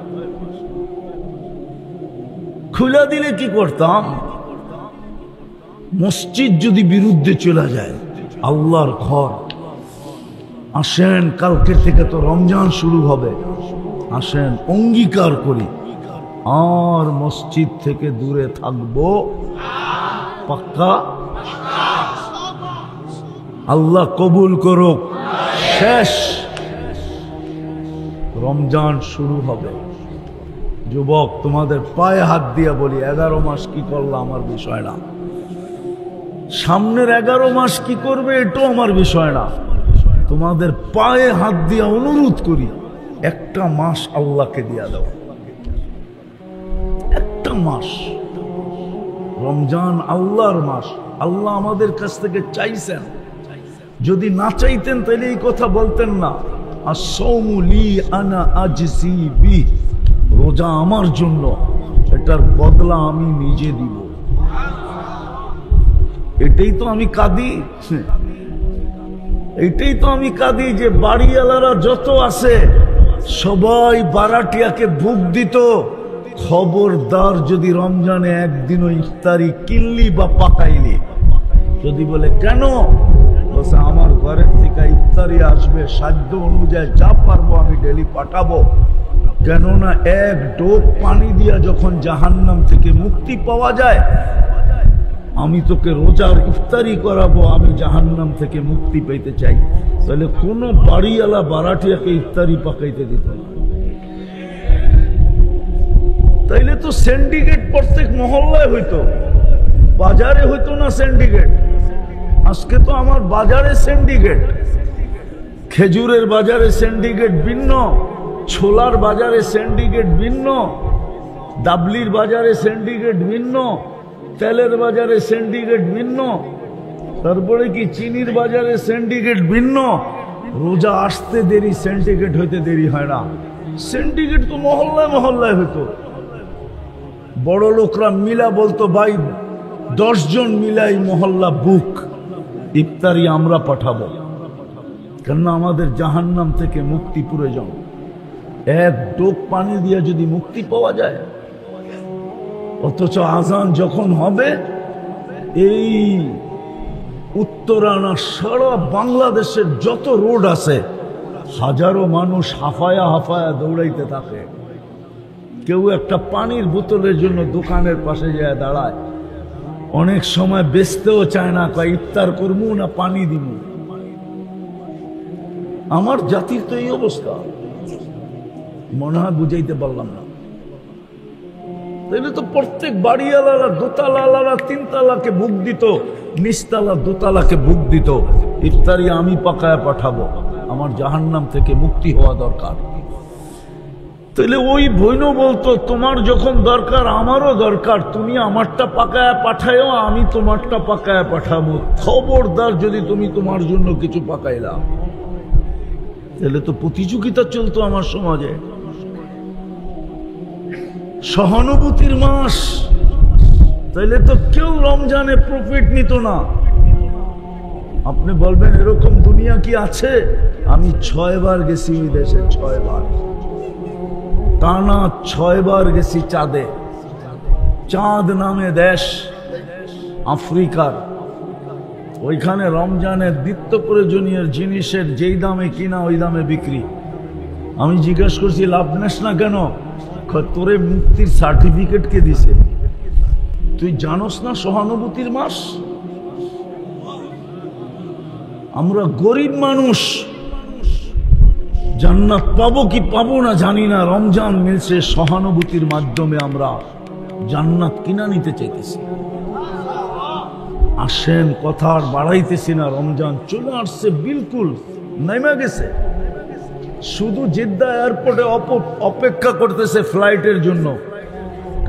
খুলে দিলে কি করতাম? মসজিদ যদি বিরুদ্ধে চলে যায়, আল্লাহর ঘর। আসেন, কালকে থেকে তো রমজান শুরু হবে, আসেন অঙ্গীকার করি আর মসজিদ থেকে দূরে থাকবো। পাক্কা? আল্লাহ কবুল করুক। শেষ রমজান শুরু হবে। যুবক, তোমাদের পায়ে হাত দিয়ে বলি, 11 মাস কি করলাম আমার বিষয় না, সামনের 11 মাস কি করবে এটাও আমার বিষয় না। তোমাদের পায়ে হাত দিয়া অনুরোধ করি, একটা মাস আল্লাহকে দিয়া দাও। একটা মাস, রমজান আল্লাহর মাস, আল্লাহ আমাদের কাছ থেকে চাইছেন। যদি না চাইতেন তাহলে এই কথা বলতেন না, আস-সাওমু লি আনা আজজি বি, রোজা আমার জন্য, এটার বদলা আমি নিজে দিব। এটাই তো আমি কাঁদি, এইটাই তো আমি কাঁদি যে বাড়িওয়ালারা যত আছে সবাই বারাটিয়াকে বুক দিত, খবরদার যদি রমজানে একদিনও ইফতারি কিনলি বা পাকাইলি। যদি বলে কেন, বলছে আমার ঘরের থেকে ইফতারি আসবে, সাধ্য অনুযায়ী যা পারবো আমি ডেলি পাঠাবো। কেননা এক ডোক পানি দিয়া যখন জাহান্নাম থেকে মুক্তি পাওয়া যায়, আমি তোকে রোজার ইফতারি করাবো, আমি জাহান্নাম থেকে মুক্তি পেতে চাই। তাহলে কোন বাড়িওয়ালা বারাটিয়াকে ইফতারি পাকাইতে দিত না। তাইলে তো সিন্ডিকেট প্রত্যেক মহল্লায় হইতো, বাজারে হইতো না সিন্ডিকেট। আজকে তো আমার বাজারে সিন্ডিকেট, খেজুরের বাজারে সিন্ডিকেট ভিন্ন, ছোলার বাজারে সিন্ডিকেট ভিন্ন, ডাবলির বাজারে সিন্ডিকেট ভিন্ন, তেলের বাজারে সিন্ডিকেট ভিন্ন, তারপরে কি চিনির বাজারে সিন্ডিকেট ভিন্ন। রোজা আসতে দেরি, সিন্ডিকেট হইতে দেরি হয় না। সিন্ডিকেট তো মহল্লায় মহল্লায় হইতো। বড় লোকরা মিলা বলতো, ভাই 10 জন মিলাই মহল্লা বুক, ইফতারি আমরা পাঠাবো, কেননা আমাদের জাহান্নাম থেকে মুক্তি প্রয়োজন। এক ডোক পানি দিয়ে যদি মুক্তি পাওয়া যায়, অথচ আজান যখন হবে এই উত্তরানা সারা বাংলাদেশের যত রোড আছে, হাজারো মানুষ হাফায়া হাফায়া দৌড়াইতে থাকে। কেউ একটা পানির বোতলের জন্য দোকানের পাশে যায় দাঁড়ায়, অনেক সময় বেচতেও চায় না, কয় ইফতার করবো না পানি দিব। আমার জাতির তো এই অবস্থা, মনে হয় বুঝাইতে পারলাম না। তাইলে তো প্রত্যেক বাড়িওয়ালারা, দোতলাওয়ালারা 3 তালাকে বুক দিত, নিচতলা দোতলাকে বুক দিত, ইফতারি আমি পাকায় পাঠাবো, আমার জাহান্নাম থেকে মুক্তি হওয়া দরকার। তাহলে ওই বইন বলতো, তোমার যখন দরকার আমারও দরকার, তুমি আমারটা পাকায় পাঠায়ও, আমি তোমারটা পাকায় পাঠাবো। খবরদার যদি তুমি তোমার জন্য কিছু পাকাইলা, তাহলে তো প্রতিযোগিতা চলতো আমার সমাজে। সহানুভূতির মাস, তাইলে তো কেউ রমজানে প্রফিট নিত না। আপনি বলবেন এরকম দুনিয়া কি আছে? আমি 6 বার গেছি ওই দেশে, 6 বার টানা 6 বার গেছি চাঁদে। চাঁদ নামে দেশ আফ্রিকার, ওইখানে রমজানের নিত্য প্রয়োজনীয় জিনিসের যেই দামে কিনা ওই দামে বিক্রি। আমি জিজ্ঞেস করছি লাভ নেস না কেন? তোরে মুক্তির সার্টিফিকেট কে দিছে? তুই জানোস না সহানুভূতির মাস? আমরা গরিব মানুষ, জান্নাত পাবো কি পাবো না জানি না। রমজান মিলছে, সহানুভূতির মাধ্যমে আমরা জান্নাত কিনা নিতে চাইতেছি। আসেন, কথা আর বাড়াইতেছি না। রমজান চলে আসছে, বিলকুল নেমে গেছে। শুধু জেদ্দা এয়ারপোর্টে অপেক্ষা করতেছে ফ্লাইটের জন্য।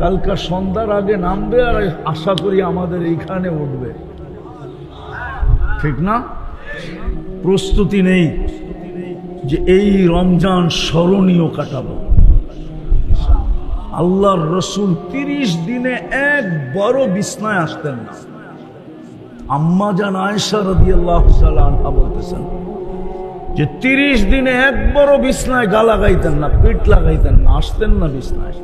কালকা সন্ধ্যার আগে নামবে, আর আশা করি আমাদের এইখানে উঠবে। ঠিক না? প্রস্তুতি নেই যে এই রমজান স্মরণীয় কাটাবো। আল্লাহর রসুল 30 দিনে একবারও বিছনায় আসতেন না। আম্মা জান আয়েশা রাদিয়াল্লাহু তাআলা আনহা বলতেছেন যে 30 দিনে একবারও বিছনায় গা লাগাইতেন না, পিঠ লাগাইতেন না, আসতেন না বিছনায়।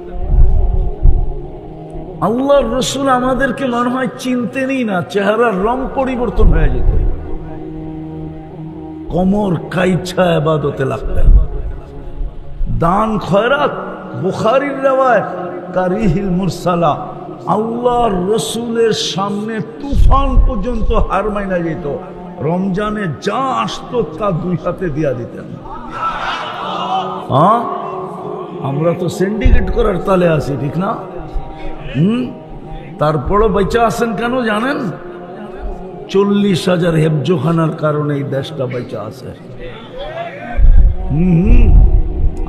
আল্লাহর রসুল আমাদেরকে মনে হয় চিনতেনই না, চেহারার রং পরিবর্তন হয়ে যেত। কোমর কাইছা ইবাদতে লাগতেন। দান খয়রাত, বুখারীর রিওয়ায়াত, কারিহিল মুরসালা, আল্লাহর রসুলের সামনে তুফান পর্যন্ত হার মাইনা যেত। রমজানে যা আসতো তা 2 হাতে দিয়া দিতেন। হ্যাঁ, আমরা তো সিন্ডিকেট করার তালে আছি, ঠিক না? তারপরও বেঁচে আছেন কেন জানেন? 40,000 হেফজোখানার কারণে এই দেশটা বেঁচে আছে।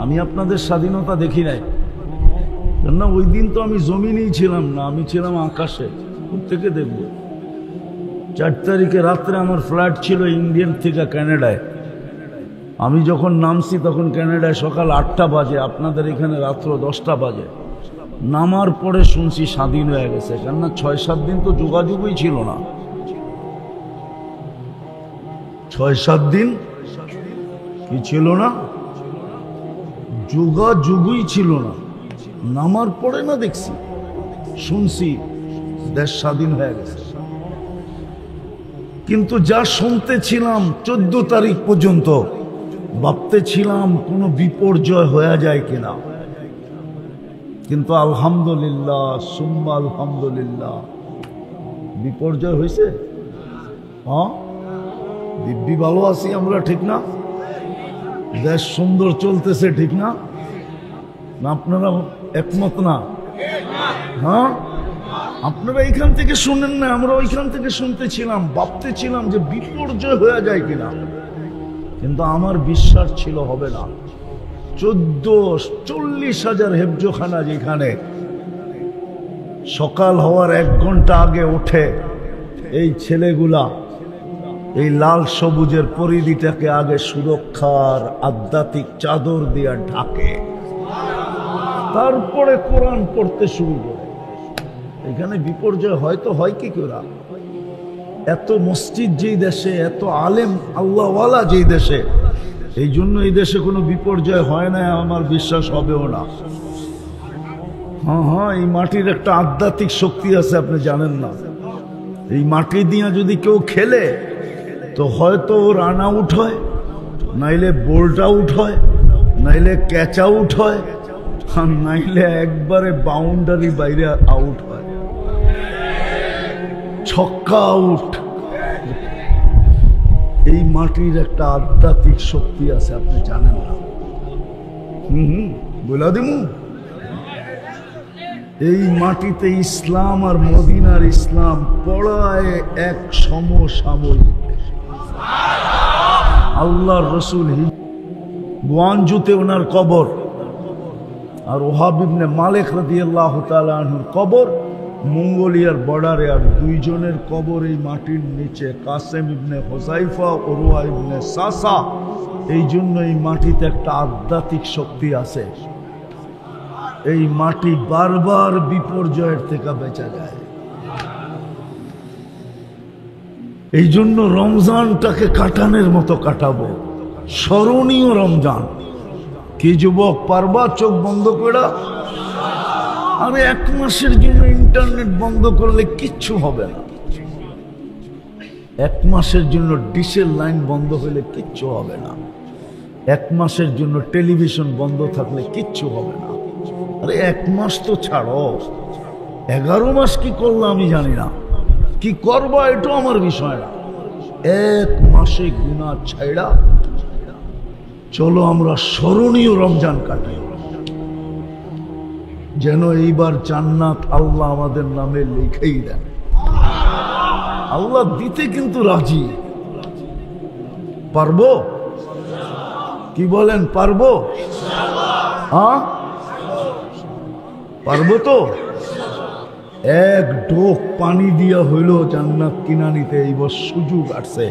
আমি আপনাদের স্বাধীনতা দেখি নাই, কেননা ওই দিন তো আমি জমিনেই ছিলাম না, আমি ছিলাম আকাশে। থেকে দেখবো 4 তারিখে রাত্রে আমার ফ্লাইট ছিল ইন্ডিয়ান থেকে কানাডায়। আমি যখন নামছি তখন কানাডায় সকাল 8টা বাজে, আপনাদের এখানে রাত্র 10টা বাজে। নামার পরে শুনছি স্বাধীন হয়ে গেছে, কেননা 6-7 দিন তো যোগাযোগই ছিল না। 6-7 দিন কি ছিল না, যোগাযোগই ছিল না। নামার পরে না দেখছি, শুনছি দেশ স্বাধীন হয়ে গেছে। কিন্তু যা শুনতেছিলাম 14 তারিখ পর্যন্ত, ভাবতেছিলাম কোনো বিপর্যয় হয়ে যায় কিনা। কিন্তু আলহামদুলিল্লাহ সুম্মা আলহামদুলিল্লাহ, বিপর্যয় হয়েছে। হ্যাঁ, দিব্যি ভালো আছি আমরা, ঠিক না? দেশ সুন্দর চলতেছে, ঠিক না? না আপনারা একমত না? হ্যাঁ, আপনারা এইখান থেকে শুনেন না, আমরা ওইখান থেকে শুনতেছিলাম, ভাবতেছিলাম যে বিপর্যয় হয়ে যায় কিনা। কিন্তু আমার বিশ্বাস ছিল হবে না। 40,000 হেফজোখানা, যেখানে সকাল হওয়ার 1 ঘন্টা আগে ওঠে এই ছেলেগুলা এই লাল সবুজের পরিধিটাকে আগে সুরক্ষার আধ্যাত্মিক চাদর দিয়ে ঢাকে, তারপরে কোরআন পড়তে শুরু করে। এখানে বিপর্যয় হয়তো হয় কি করে? এত মসজিদ যেই দেশে, এত আলেম আল্লাহওয়ালা যেই দেশে, এই জন্য এই দেশে কোনো বিপর্যয় হয় না, আমার বিশ্বাস হবেও না। হ্যাঁ হ্যাঁ, এই মাটির একটা আধ্যাত্মিক শক্তি আছে, আপনি জানেন না। এই মাটি দিয়ে যদি কেউ খেলে তো হয়তো রান আউট হয়, নাইলে বোল্ড আউট হয়, নাইলে ক্যাচ আউট হয়, আর নাইলে একবারে বাউন্ডারি বাইরে আউট হয়, ছক্কা আউট। এই মাটির একটা আধ্যাত্মিক শক্তি আছে, আপনি জানেন না। বলা দিমু, এই মাটিতে ইসলাম আর মদিনার ইসলাম পড়ায় এক সমসাময়িক। আল্লাহর রসুল গোয়ানজুতে ওনার কবর, আর ওহাব ইবনে মালিক রাদিয়াল্লাহু তাআলা আনহুর কবর মঙ্গোলিয়ার বর্ডারে। আর দুইজনের কবর এই মাটির নিচে, কাসেম ইবনে হুযাইফা, উরওয়া ইবনে সাসা। এই জন্য এই মাটিতে একটা আধ্যাত্মিক শক্তি আছে। এই মাটি বারবার বিপর্যয়ের থেকে বেঁচে যায়। এই জন্য রমজানটাকে কাটানোর মতো কাটাবো, স্মরণীয় রমজান। কি যুবক, পারবা চোখ বন্ধ করে? আরে 1 মাসের জন্য ইন্টারনেট বন্ধ করলে কিচ্ছু হবে না। 1 মাসের জন্য ডিশের লাইন বন্ধ হলে কিচ্ছু হবে না। 1 মাসের জন্য টেলিভিশন বন্ধ থাকলে কিচ্ছু হবে না। আরে 1 মাস তো ছাড়ো, 11 মাস কি করলো আমি জানি না, কি করবা এটা আমার বিষয় না। 1 মাসে গুনাহ ছাইড়া চলো আমরা স্মরণীয় রমজান কাটাই, যেন এইবার জান্নাত আল্লাহ আমাদের নামে লিখেই দেন। আল্লাহ দিতে কিন্তু রাজি। পারবো? কি বলেন, পারবো? হ্যাঁ পারবো তো? 1 ঢোক পানি দিয়া হইল জান্নাত কিনা নিতে, এইবার সুযোগ আসছে।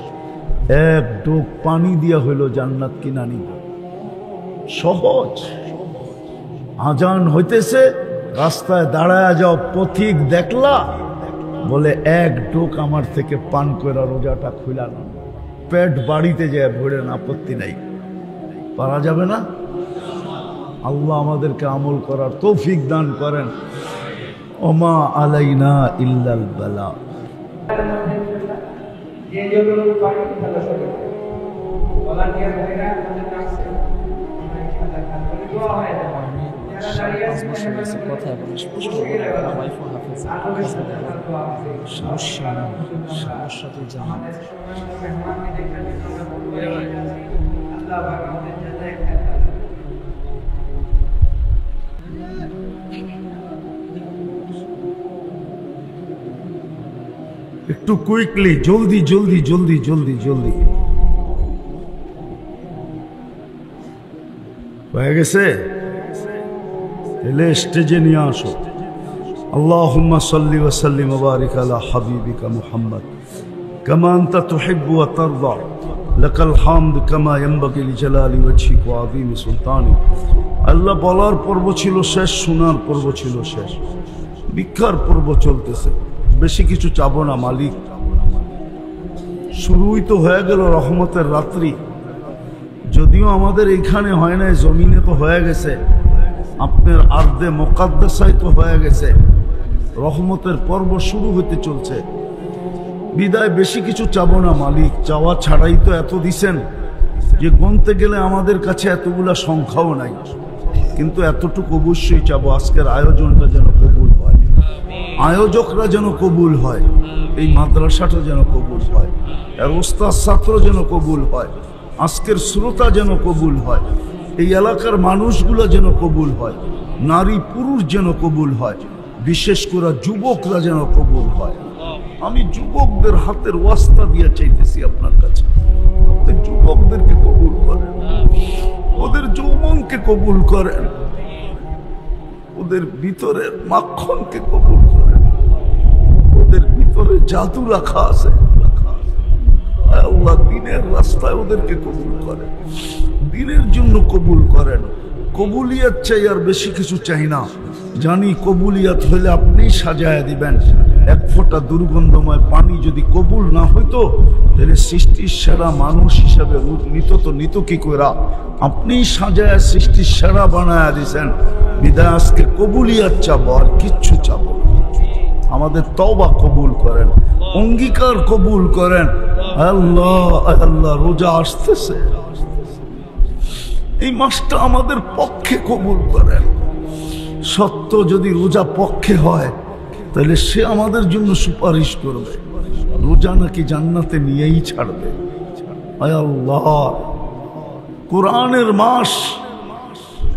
1 ঢোক পানি দিয়া হইল জান্নাত কিনা নিতে, সহজ। আজান হইতেছে, রাস্তায় দাঁড়ায় যাও, পথিক দেখলা, বলে 1 ঢোক আমার থেকে পান করে রোজাটা খুলা না, পেট বাড়িতে যায় ভরে, আপত্তি নাই। পারা যাবে না? আল্লাহ আমাদেরকে আমল করার তৌফিক দান করেন। ওমা আলাইনা ইল্লাল বালা। কথা এবং স্পষ্ট সমস্যা তো জানেন। একটু একটু কুইকলি, জলদি জলদি জলদি জলদি জলদি। হয়ে গেছে? এলে স্টেজে নিয়ে আসো। আল্লাহুম্মা সাল্লি ওয়া সাল্লিম ওয়া বারিক আলা হাবিবিকা মুহাম্মদ কামা আনতা তুহিব্বু ওয়া তারদা লাকাল হামদ কামা ইয়ানবাগি লিজালালি ওয়াজহিক ওয়া আযীমি সুলতানি। আল্লাহ বলার পর্ব ছিল শেষ, শোনার পর্ব ছিল শেষ, ভিক্ষার পর্ব চলতেছে। বেশি কিছু চাবো না মালিক। শুরুই তো হয়ে গেল রহমতের রাত্রি, যদিও আমাদের এইখানে হয় নাই, জমিনে তো হয়ে গেছে, আপনার আর্দে মুকাদ্দাসায় তো হয়ে গেছে। রহমতের পর্ব শুরু হতে চলছে। বিদায় বেশি কিছু চাবো না মালিক, চাওয়া ছাড়াই তো এত দিছেন যে গুনতে গেলে আমাদের কাছে এতগুলা সংখ্যাও নাই, কিন্তু এতটুকু অবশ্যই চাবো, আজকের আয়োজনটা যেন কবুল হয়, আয়োজকরা যেন কবুল হয়, এই মাদ্রাসাটা যেন কবুল হয়, আর ওস্তাদ ছাত্র যেন কবুল হয়, আজকের শ্রোতা যেন কবুল হয়, এই এলাকার মানুষগুলো যেন কবুল হয়, নারী পুরুষ যেন কবুল হয়, বিশেষ করে যুবকরা যেন কবুল হয়। আমি যুবকদের হাতের ওয়াস্তা দিয়ে চাইতেছি আপনার কাছে, আপনি যুবকদেরকে কবুল করেন, ওদের যৌবনকে কবুল করেন, ওদের ভিতরের মাখনকে কবুল করেন, ওদের ভিতরে জাদু রাখা আছে। আল্লাহ দিনের রাস্তায় ওদেরকে কবুল করেন, দিনের জন্য কবুল করেন। কবুলিয়াত চাই, আর বেশি কিছু চাই না। জানি কবুলিয়াত হইলে আপনি সাজায় দিবেন। এক ফোঁটা দুর্গন্ধময় পানি যদি কবুল না হইতো, তাহলে সৃষ্টির সেরা মানুষ হিসাবে নিত তো নিত কি কইরা? আপনি সাজায় সৃষ্টির সেরা বানায় দিছেন। বিদায় আজকে কবুলিয়াত চাবো, আর কিচ্ছু চাবো না। আমাদের তওবা কবুল করেন, অঙ্গীকার কবুল করেন। আল্লাহ আল্লাহ, রোজা আসতেছে, এই মাসটা আমাদের পক্ষে কবুল করেন। সত্য যদি রোজা পক্ষে হয়, তাহলে সে আমাদের জন্য সুপারিশ করবে, রোজা নাকি জান্নাতে নিয়েই ছাড়বে। আয় আল্লাহ, কোরআনের মাস,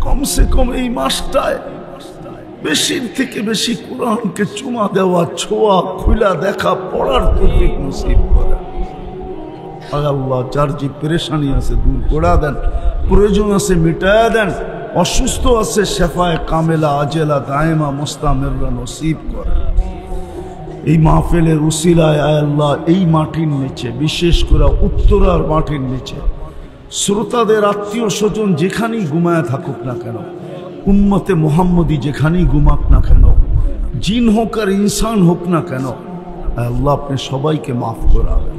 কমসে কম এই মাসটায় বেশির থেকে বেশি কোরআনকে চুমা দেওয়া, ছোঁয়া, খুলা দেখা, পড়ার তৌফিক নসিব করেন। আয় আল্লাহ, যার যে পেরেশানি আছে দূর করে দেন, প্রয়োজন আছে মিটায়া দেন, অসুস্থ আছে শেফায়ে কামেলা আজেলা দায়েমা মুস্তামিররা নসিব করেন। এই মাহফিলের উসিলায় আয় আল্লাহ, এই মাটির নিচে, বিশেষ করে উত্তরার মাটির নিচে শ্রোতাদের আত্মীয় স্বজন যেখানেই ঘুমায় থাকুক না কেন, উম্মতে মুহাম্মদী যেখানেই ঘুমাক না কেন, জিন হোক আর ইনসান হোক না কেন, আল্লাহ আপনি সবাইকে মাফ করা দেন,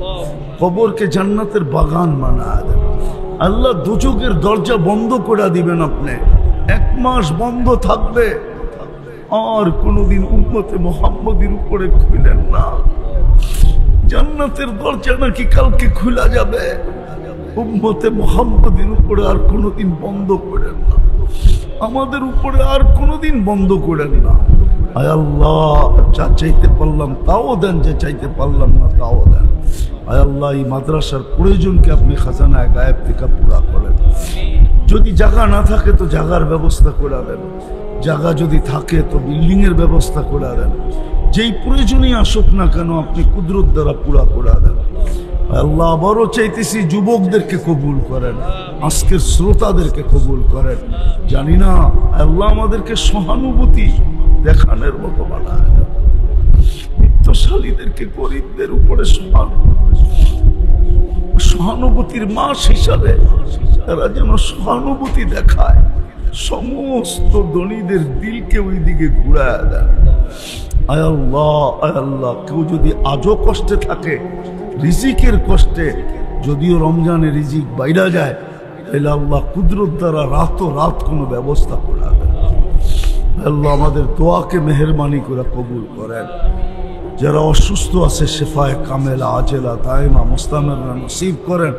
কবরকে জান্নাতের বাগান বানায় দেন। আল্লাহ দুজকের দরজা বন্ধ করে দিবেন আপনি, 1 মাস বন্ধ থাকবে, আর কোনদিন উম্মতে মুহাম্মদীর উপরে খুলেন না। জান্নাতের দরজা নাকি কালকে খোলা যাবে, উম্মতে মুহাম্মদীর উপরে আর কোনদিন বন্ধ করেন না, আমাদের উপরে আর কোনদিন বন্ধ করেন না। আয় আল্লাহ, যা চাইতে পারলাম তাও দেন, যে চাইতে পারলাম না তাও দেন। আয় আল্লাহ, এই মাদ্রাসার প্রয়োজনকে আপনি খাজানায় গায়েব থেকে পুরা করেন। যদি জায়গা না থাকে তো জায়গার ব্যবস্থা করে দেন, জায়গা যদি থাকে তো বিল্ডিং এর ব্যবস্থা করে দেন। যেই প্রয়োজনই আসুক না কেন আপনি কুদরত দ্বারা পুরা করে দেন। আল্লাহ, আবারও চাইতেছি যুবকদেরকে কবুল করেন, আজকের শ্রোতাদেরকে কবুল করেন। জানি না আল্লাহ আমাদেরকে সহানুভূতি দেখানোর মতো বানায়, বিত্তশালীদেরকে গরিবদের উপরে সহানুভূতির মাস হিসাবে তারা যেন সহানুভূতি দেখায়, সমস্ত ধনীদের দিলকে ওই দিকে ঘুরায় দেন। আয় আল্লাহ, আয় আল্লাহ, কেউ যদি আজও কষ্টে থাকে, রিজিকের কষ্টে, যদিও রমজানে রিজিক বাইরা যায়, তাহলে আল্লাহ কুদরত দ্বারা রাত কোনো ব্যবস্থা করে দেন। আল্লাহ আমাদের দোয়াকে মেহেরবানি করে কবুল করেন। যারা অসুস্থ আছে শেফায়ে কামেলা আজেলা দায়েমা মুস্তামিররা নসিব করেন।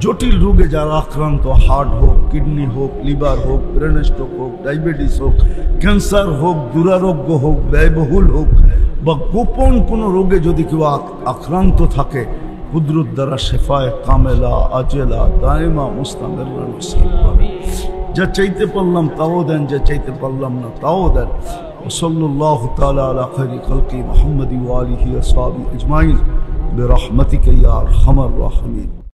জটিল রোগে যারা আক্রান্ত, হার্ট হোক, কিডনি হোক, লিভার হোক, ব্রেন স্ট্রোক হোক, ডায়াবেটিস হোক, ক্যান্সার হোক, দুরারোগ্য হোক, ব্যয়বহুল হোক, বা গোপন কোনো রোগে যদি কেউ আক্রান্ত থাকে, কুদরত দ্বারা শেফায়ে কামেলা আজেলা দায়েমা মুস্তামিররা নসিব করেন। যা চাইতে পারলাম তাও দেন, যা চাইতে পারলাম না তাও দেন। وصلى الله تعالى على خير خلق محمد وآله وصحبه أجمعين برحمتك يا ارحم الراحمين